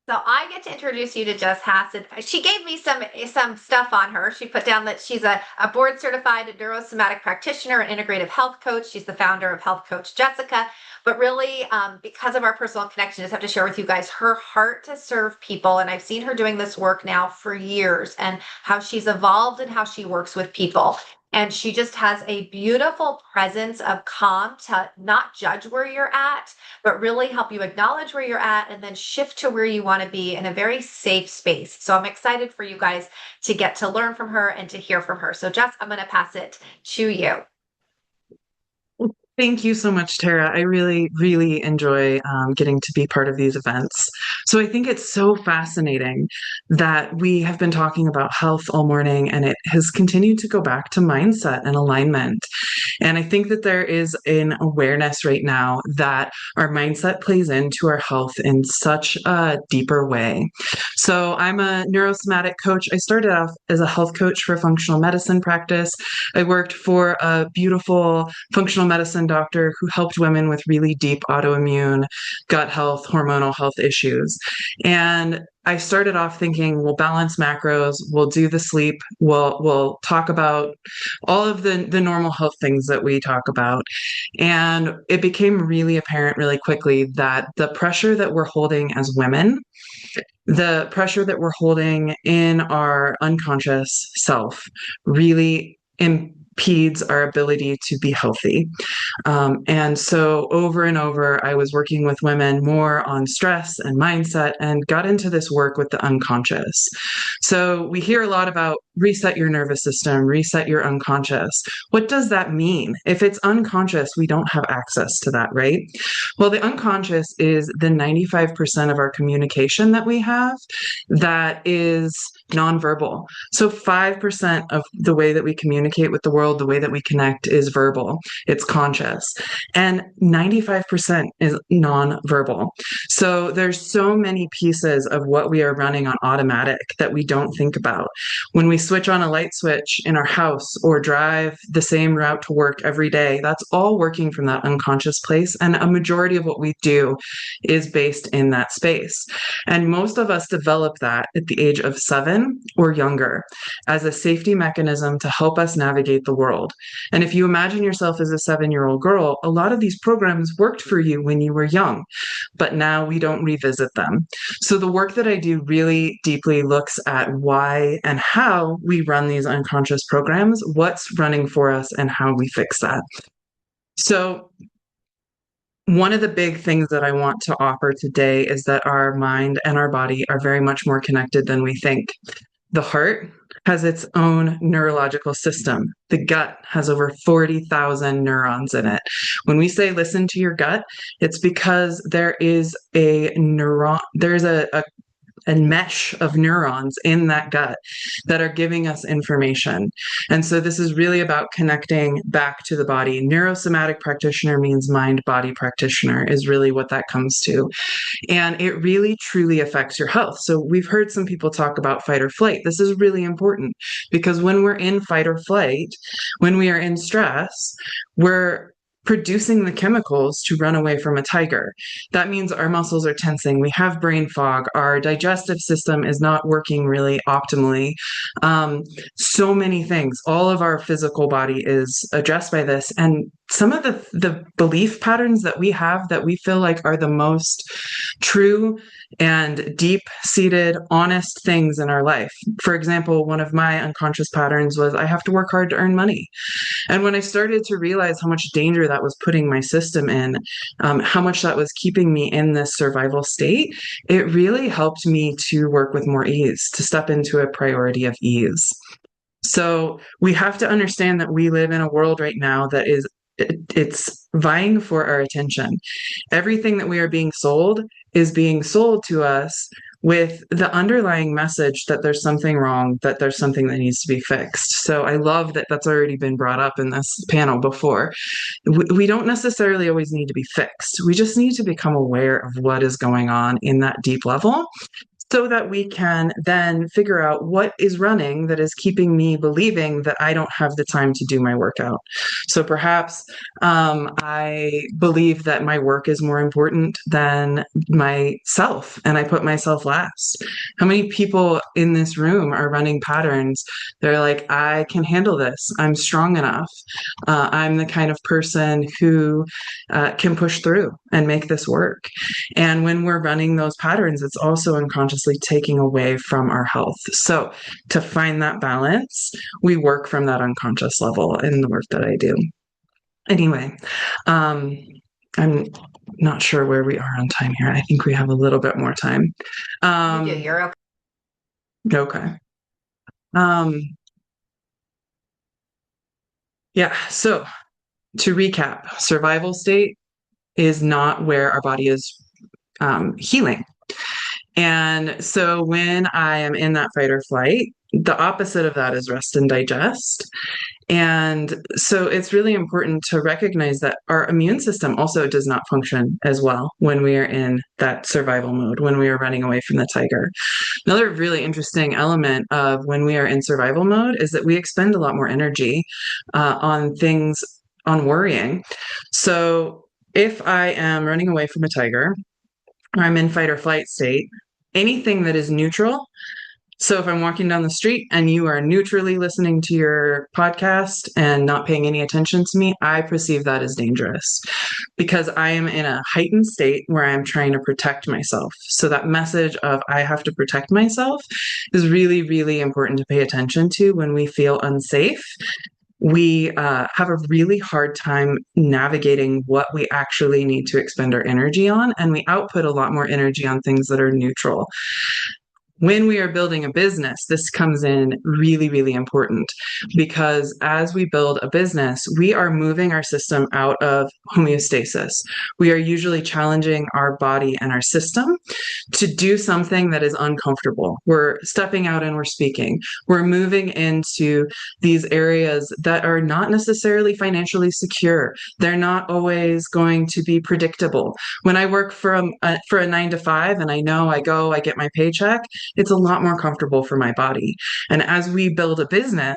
So I get to introduce you to Jess Haas. And she gave me some stuff on her. She put down that she's a board certified neurosomatic practitioner and integrative health coach. She's the founder of Health Coach Jessica. But really, because of our personal connection, I just have to share with you guys her heart to serve people. And I've seen her doing this work now for years and how she's evolved and how she works with people. And she just has a beautiful presence of calm to not judge where you're at, but really help you acknowledge where you're at and then shift to where you want to be in a very safe space. So I'm excited for you guys to get to learn from her and to hear from her. So Jess, I'm going to pass it to you. Thank you so much, Tara. I really, really enjoy getting to be part of these events. So I think it's so fascinating that we have been talking about health all morning and it has continued to go back to mindset and alignment. And I think that there is an awareness right now that our mindset plays into our health in such a deeper way. So I'm a neurosomatic coach. I started off as a health coach for functional medicine practice. I worked for a beautiful functional medicine doctor who helped women with really deep autoimmune gut health, hormonal health issues. And I started off thinking, we'll balance macros, we'll do the sleep, we'll talk about all of the normal health things that we talk about. And it became really apparent really quickly that the pressure that we're holding as women, the pressure that we're holding in our unconscious self really impedes our ability to be healthy. And so over and over, I was working with women more on stress and mindset and got into this work with the unconscious. So we hear a lot about reset your nervous system, reset your unconscious. What does that mean? If it's unconscious, we don't have access to that, right? Well, the unconscious is the 95% of our communication that we have that is nonverbal. So 5% of the way that we communicate with the world, the way that we connect is verbal. It's conscious. And 95% is nonverbal. So there's so many pieces of what we are running on automatic that we don't think about. When we switch on a light switch in our house or drive the same route to work every day, that's all working from that unconscious place. And a majority of what we do is based in that space. And most of us develop that at the age of 7 or younger as a safety mechanism to help us navigate the world. And if you imagine yourself as a 7-year-old girl, a lot of these programs worked for you when you were young, but now we don't revisit them. So the work that I do really deeply looks at why and how we run these unconscious programs, what's running for us, and how we fix that. So one of the big things that I want to offer today is that our mind and our body are very much more connected than we think. The heart has its own neurological system. The gut has over 40,000 neurons in it. When we say listen to your gut, it's because there is a neuron, there's a mesh of neurons in that gut that are giving us information. And so this is really about connecting back to the body. Neurosomatic practitioner means mind body practitioner is really what that comes to. And it really truly affects your health. So we've heard some people talk about fight or flight. This is really important because when we're in fight or flight, when we are in stress, we're producing the chemicals to run away from a tiger. That means our muscles are tensing. We have brain fog. Our digestive system is not working really optimally. So many things. All of our physical body is addressed by this. And some of the belief patterns that we have that we feel like are the most true and deep-seated, honest things in our life. For example, one of my unconscious patterns was I have to work hard to earn money. And when I started to realize how much danger that was putting my system in, how much that was keeping me in this survival state, it really helped me to work with more ease, to step into a priority of ease. So we have to understand that we live in a world right now that it's vying for our attention. Everything that we are being sold is being sold to us with the underlying message that there's something wrong, that there's something that needs to be fixed. So I love that that's already been brought up in this panel before. We don't necessarily always need to be fixed. We just need to become aware of what is going on in that deep level so that we can then figure out what is running that is keeping me believing that I don't have the time to do my workout. So perhaps I believe that my work is more important than myself, and I put myself last. How many people in this room are running patterns? They're like, I can handle this. I'm strong enough. I'm the kind of person who can push through and make this work. And when we're running those patterns, it's also unconsciously taking away from our health. So to find that balance, we work from that unconscious level in the work that I do. Anyway, I'm not sure where we are on time here. I think we have a little bit more time. You do. You're okay. Okay. Um, yeah. So to recap, survival state is not where our body is healing. And so when I am in that fight or flight, the opposite of that is rest and digest. And so it's really important to recognize that our immune system also does not function as well when we are in that survival mode, when we are running away from the tiger. Another really interesting element of when we are in survival mode is that we expend a lot more energy on things, on worrying. So if I am running away from a tiger, or I'm in fight or flight state, anything that is neutral. So if I'm walking down the street and you are neutrally listening to your podcast and not paying any attention to me, I perceive that as dangerous because I am in a heightened state where I'm trying to protect myself. So that message of I have to protect myself is really, really important to pay attention to when we feel unsafe. We have a really hard time navigating what we actually need to expend our energy on, and we output a lot more energy on things that are neutral. When we are building a business, this comes in really, really important because as we build a business, we are moving our system out of homeostasis. We are usually challenging our body and our system to do something that is uncomfortable. We're stepping out and we're speaking. We're moving into these areas that are not necessarily financially secure. They're not always going to be predictable. When I work for a 9 to 5 and I know I get my paycheck, it's a lot more comfortable for my body. And as we build a business,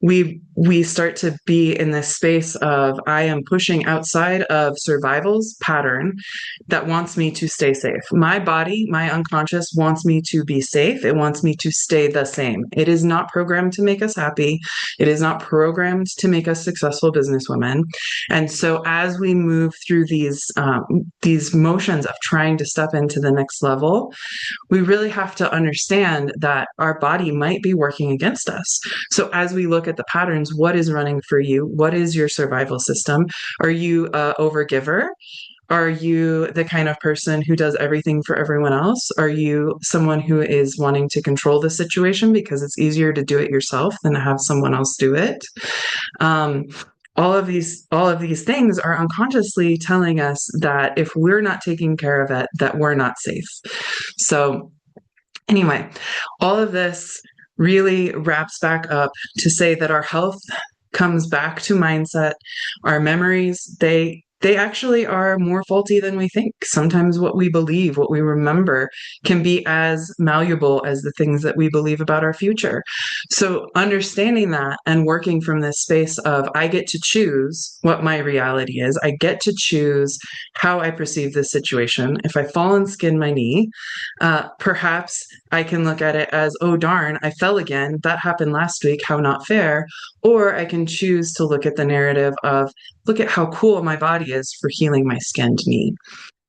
we start to be in this space of I am pushing outside of survival's pattern that wants me to stay safe. My body, my unconscious wants me to be safe. It wants me to stay the same. It is not programmed to make us happy. It is not programmed to make us successful businesswomen. And so as we move through these motions of trying to step into the next level, we really have to understand that our body might be working against us. So as we look at the patterns, what is running for you? What is your survival system? Are you an overgiver? Are you the kind of person who does everything for everyone else? Are you someone who is wanting to control the situation because it's easier to do it yourself than to have someone else do it? Um, all of these things are unconsciously telling us that if we're not taking care of it, that we're not safe. So anyway, all of this really wraps back up to say that our health comes back to mindset. Our memories, they actually are more faulty than we think. Sometimes what we believe, what we remember, can be as malleable as the things that we believe about our future. So understanding that and working from this space of I get to choose what my reality is. I get to choose how I perceive this situation. If I fall and skin my knee, perhaps I can look at it as, oh darn, I fell again. That happened last week. How not fair. Or I can choose to look at the narrative of, look at how cool my body is for healing my skinned knee.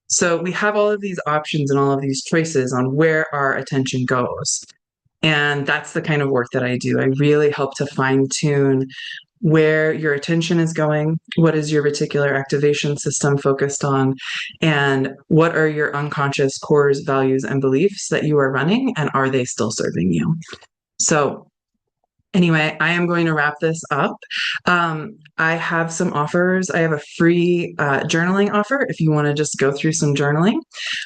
So we have all of these options and all of these choices on where our attention goes. And that's the kind of work that I do. I really help to fine tune where your attention is going, what is your reticular activation system focused on, and what are your unconscious cores, values, and beliefs that you are running, and are they still serving you? So anyway, I am going to wrap this up. I have some offers. I have a free journaling offer if you want to just go through some journaling.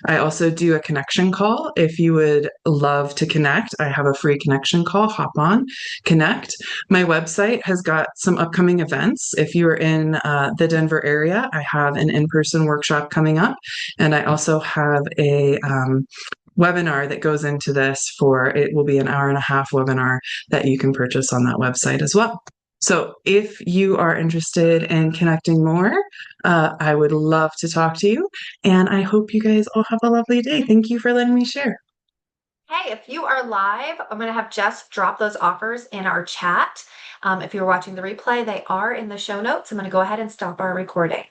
I also do a connection call. If you would love to connect, I have a free connection call. Hop on, connect. My website has got some upcoming events. If you're in the Denver area, I have an in-person workshop coming up, and I also have a webinar that goes into this for it will be an hour and a half webinar that you can purchase on that website as well. So if you are interested in connecting more, I would love to talk to you. And I hope you guys all have a lovely day. Thank you for letting me share. Hey, if you are live, I'm going to have Jess drop those offers in our chat. If you're watching the replay, they are in the show notes. I'm going to go ahead and stop our recording.